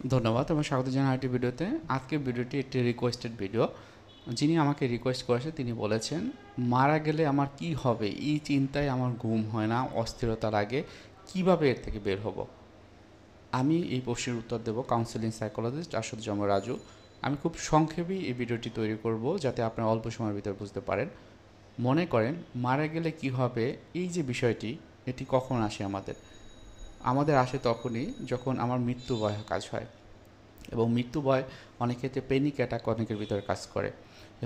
ধন্যবাদ এবং স্বাগত জানাই আরেকটি ভিডিওতে। আজকের ভিডিওটি একটি রিকোয়েস্টেড ভিডিও। যিনি আমাকে রিকোয়েস্ট করেছে তিনি বলেছেন, মারা গেলে আমার কি হবে এই চিন্তায় আমার ঘুম হয় না, অস্থিরতা লাগে, কিভাবে এর থেকে বের হব। আমি এই প্রশ্নের উত্তর দেব কাউন্সেলিং সাইকোলজিস্ট আশুতোষ রাজু। আমি খুব সংক্ষেপেই এই ভিডিওটি তৈরি করব যাতে আপনারা অল্প সময়ের ভিতরে বুঝতে পারেন। মনে করেন মারা গেলে কি হবে, এই যে বিষয়টি, এটি কখন আসে আমাদের? আমাদের আসে তখনই যখন আমার মৃত্যু ভয় কাজ হয়, এবং মৃত্যু ভয় অনেক ক্ষেত্রে প্যানিক অ্যাটাক অনেকের ভিতরে কাজ করে।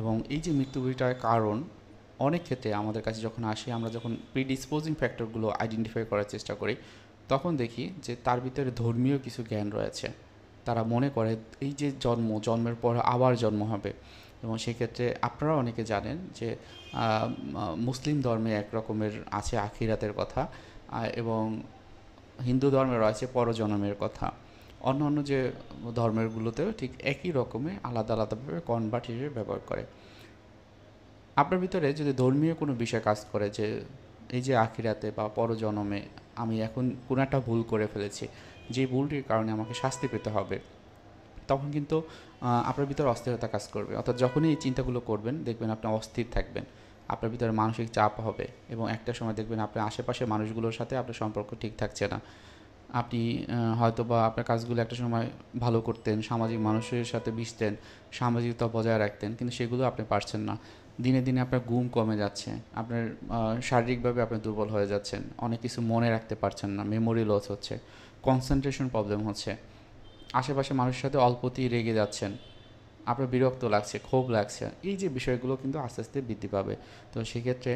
এবং এই যে মৃত্যু ভয়টার কারণ অনেক ক্ষেত্রে আমাদের কাছে যখন আসে, আমরা যখন প্রিডিসপোজিং ফ্যাক্টরগুলো আইডেন্টিফাই করার চেষ্টা করি, তখন দেখি যে তার ভিতরে ধর্মীয় কিছু জ্ঞান রয়েছে। তারা মনে করে এই যে জন্মের পর আবার জন্ম হবে। এবং সেক্ষেত্রে আপনারা অনেকে জানেন যে মুসলিম ধর্মে এক রকমের আছে আখিরাতের কথা, এবং হিন্দু ধর্মে রয়েছে পরজন্মের কথা। অন্য অন্য যে ধর্মেরগুলোতেও ঠিক একই রকমের আলাদা আলাদাভাবে কনভার্ট হিসেবে ব্যবহার করে। আপনার ভিতরে যদি ধর্মীয় কোনো বিষয় কাজ করে যে এই যে আখিরাতে বা পরজন্মে আমি এখন কোনো একটা ভুল করে ফেলেছি, যে ভুলটির কারণে আমাকে শাস্তি পেতে হবে, তখন কিন্তু আপনার ভিতরে অস্থিরতা কাজ করবে। অর্থাৎ যখনই এই চিন্তাগুলো করবেন দেখবেন আপনি অস্থির থাকবেন, আপনার ভিতরে মানসিক চাপ হবে, এবং একটা সময় দেখবেন আপনার আশেপাশের মানুষগুলোর সাথে আপনার সম্পর্ক ঠিক থাকছে না। আপনি হয়তোবা আপনার কাজগুলো একটা সময় ভালো করতেন, সামাজিক মানুষের সাথে মিশতেন, সামাজিকতা বজায় রাখতেন, কিন্তু সেগুলো আপনি পারছেন না। দিনে দিনে আপনার ঘুম কমে যাচ্ছে, আপনার শারীরিকভাবে আপনি দুর্বল হয়ে যাচ্ছেন, অনেক কিছু মনে রাখতে পারছেন না, মেমোরি লস হচ্ছে, কনসেন্ট্রেশন প্রবলেম হচ্ছে, আশেপাশে মানুষের সাথে অল্পতেই রেগে যাচ্ছেন, আপনার বিরক্ত লাগছে, ক্ষোভ লাগছে। এই যে বিষয়গুলো কিন্তু আস্তে আস্তে বৃদ্ধি পাবে। তো সেক্ষেত্রে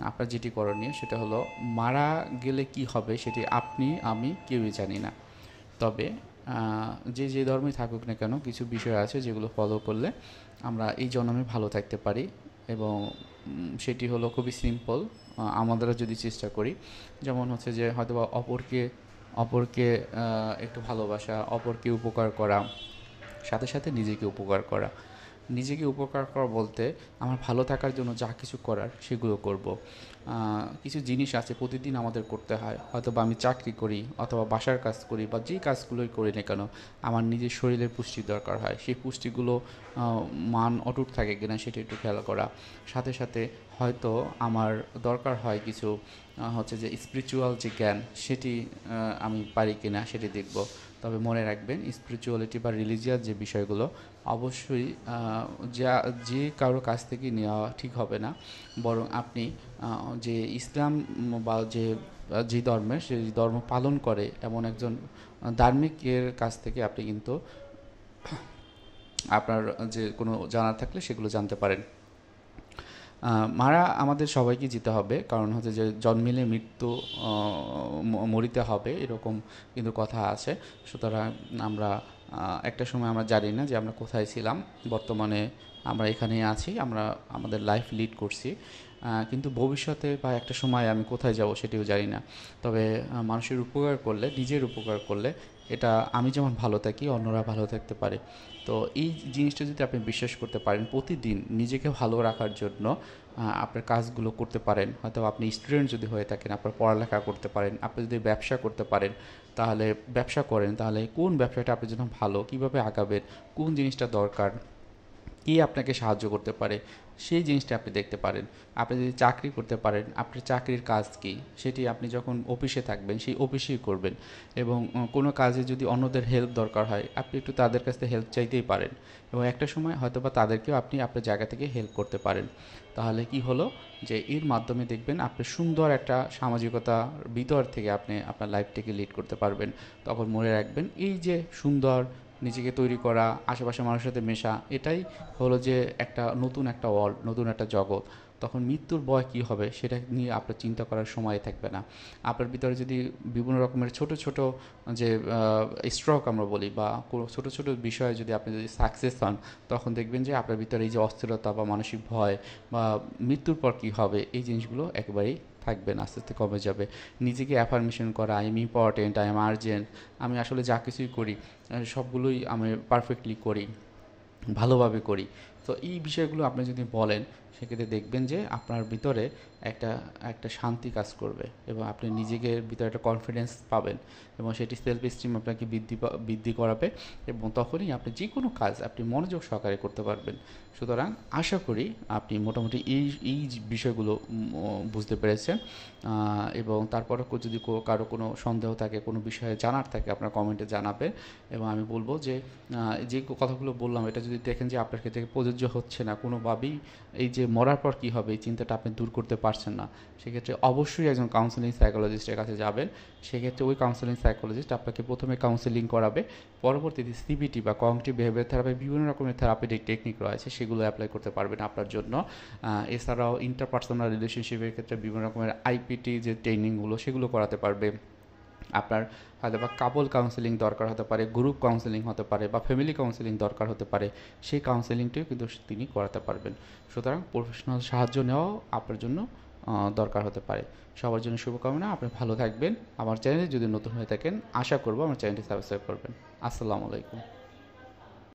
আপনার যেটি করণীয় সেটা হলো, মারা গেলে কি হবে সেটি আপনি আমি কেউই জানি না। তবে যে ধর্মেই থাকুক না কেন, কিছু বিষয় আছে যেগুলো ফলো করলে আমরা এই জন্মে ভালো থাকতে পারি। এবং সেটি হলো খুবই সিম্পল। আমাদের যদি চেষ্টা করি, যেমন হচ্ছে যে হয়তোবা অপরকে অপরকে একটু ভালোবাসা, অপরকে উপকার করা, সাথে সাথে নিজেকে উপকার করা। নিজেকে উপকার করা বলতে আমার ভালো থাকার জন্য যা কিছু করার সেগুলো করব। কিছু জিনিস আছে প্রতিদিন আমাদের করতে হয়, হয়তো বা আমি চাকরি করি অথবা বাসার কাজ করি বা যেই কাজগুলোই করি না কেন, আমার নিজের শরীরের পুষ্টির দরকার হয়। সেই পুষ্টিগুলো মান অটুট থাকে কিনা সেটা একটু খেয়াল করা। সাথে সাথে হয়তো আমার দরকার হয় কিছু হচ্ছে যে স্পিরিচুয়াল যে জ্ঞান, সেটি আমি পারি কিনা সেটি দেখব। তবে মনে রাখবেন, স্পিরিচুয়ালিটি বা রিলিজিয়াস যে বিষয়গুলো অবশ্যই যা যে কারো কাছ থেকে নেওয়া ঠিক হবে না। বরং আপনি যে ইসলাম বা যে ধর্মের, সেই ধর্ম পালন করে এমন একজন ধার্মিকের কাছ থেকে আপনি কিন্তু আপনার যে কোনো জানার থাকলে সেগুলো জানতে পারেন। মারা আমাদের সবাইকে যেতে হবে, কারণ হচ্ছে যে জন্মিলে মৃত্যু মরিতে হবে, এরকম কিন্তু কথা আছে। সুতরাং আমরা একটা সময় আমরা জানি না যে আমরা কোথায় ছিলাম, বর্তমানে আমরা এখানেই আছি, আমরা আমাদের লাইফ লিড করছি, কিন্তু ভবিষ্যতে বা একটা সময় আমি কোথায় যাব সেটিও জানি না। তবে মানুষের উপকার করলে, নিজের উপকার করলে, এটা আমি যেমন ভালো থাকি অন্যরা ভালো থাকতে পারে। তো এই জিনিসটা যদি আপনি বিশ্বাস করতে পারেন, প্রতিদিন নিজেকে ভালো রাখার জন্য আপনার কাজগুলো করতে পারেন। হয়তো আপনি স্টুডেন্ট যদি হয়ে থাকেন, আপনার পড়ালেখা করতে পারেন। আপনি যদি ব্যবসা করতে পারেন, তাহলে ব্যবসা করেন। তাহলে কোন ব্যবসাটা আপনার জন্য ভালো, কীভাবে আগাবেন, কোন জিনিসটা দরকার, কে আপনাকে সাহায্য করতে পারে, সেই জিনিসটা আপনি দেখতে পারেন। আপনি যদি চাকরি করতে পারেন, আপনার চাকরির কাজ কী সেটি আপনি যখন অফিসে থাকবেন সেই অফিসেই করবেন। এবং কোনো কাজে যদি অন্যদের হেল্প দরকার হয়, আপনি একটু তাদের কাছ থেকে হেল্প চাইতেই পারেন, এবং একটা সময় হয়তোবা তাদেরকেও আপনি আপনার জায়গা থেকে হেল্প করতে পারেন। তাহলে কি হলো, যে এর মাধ্যমে দেখবেন আপনি সুন্দর একটা সামাজিকতার ভিতর থেকে আপনি আপনার লাইফটাকে লিড করতে পারবেন। তখন মনে রাখবেন, এই যে সুন্দর নিজেকে তৈরি করা, আশেপাশের মানুষের সাথে মেশা, এটাই হলো যে একটা নতুন একটা ওয়ার্ল্ড, নতুন একটা জগৎ। তখন মৃত্যুর ভয় কী হবে সেটা নিয়ে আপনার চিন্তা করার সময় থাকবে না। আপনার ভিতরে যদি বিভিন্ন রকমের ছোট ছোট যে স্ট্রোক আমরা বলি, বা কোনো ছোট ছোট বিষয়ে যদি আপনি যদি সাকসেস হন, তখন দেখবেন যে আপনার ভিতরে এই যে অস্থিরতা বা মানসিক ভয় বা মৃত্যুর পর কী হবে, এই জিনিসগুলো একেবারেই থাকবে না, আস্তে আস্তে কমে যাবে। নিজেকে অ্যাফার্মেশন করা, I am important, I am urgent, আমি আসলে যা কিছুই করি সবগুলোই আমি পারফেক্টলি করি, ভালোভাবে করি, তো এই বিষয়গুলো আপনি যদি বলেন, সেক্ষেত্রে দেখবেন যে আপনার ভিতরে একটা একটা শান্তি কাজ করবে এবং আপনি নিজেকে ভিতরে একটা কনফিডেন্স পাবেন এবং সেটি সেলফ এস্টিম আপনাকে বৃদ্ধি করাবে এবং তখনই আপনি যে কোনো কাজ আপনি মনোযোগ সহকারে করতে পারবেন। সুতরাং আশা করি আপনি মোটামুটি এই বিষয়গুলো বুঝতে পেরেছেন। এবং তারপরে যদি কারো কোনো সন্দেহ থাকে, কোনো বিষয়ে জানার থাকে, আপনার কমেন্টে জানাবেন। এবং আমি বলবো যে যে কথাগুলো বললাম এটা যদি দেখেন যে আপনার ক্ষেত্রে প্রযোজ্য হচ্ছে না কোনোভাবেই, এই যে মরার পর কী হবে এই চিন্তাটা আপনি দূর করতে পারছেন না, সেক্ষেত্রে অবশ্যই একজন কাউন্সেলিং সাইকোলজিস্টের কাছে যাবেন। সেক্ষেত্রে ওই কাউন্সেলিং সাইকোলজিস্ট আপনাকে প্রথমে কাউন্সেলিং করাবে, পরবর্তীতে সিবিটি বা কগনিটিভ বিহেভিয়ার থেরাপি, বিভিন্ন রকমের থেরাপিটিক টেকনিক রয়েছে, সেগুলো অ্যাপ্লাই করতে পারবেন আপনার জন্য। এছাড়াও ইন্টারপার্সোনাল রিলেশনশিপের ক্ষেত্রে বিভিন্ন রকমের আইপিটি যে ট্রেনিংগুলো সেগুলো করাতে পারবে। আপনার হয়তো বা কাপল কাউন্সেলিং দরকার হতে পারে, গ্রুপ কাউন্সেলিং হতে পারে বা ফ্যামিলি কাউন্সেলিং দরকার হতে পারে, সেই কাউন্সেলিংটিও কিন্তু তিনি করাতে পারবেন। সুতরাং প্রফেশনাল সাহায্য নেওয়াও আপনার জন্য দরকার হতে পারে। সবার জন্য শুভকামনা, আপনি ভালো থাকবেন। আমার চ্যানেলে যদি নতুন হয়ে থাকেন, আশা করব আমার চ্যানেলটি সাবস্ক্রাইব করবেন। আসসালামু আলাইকুম।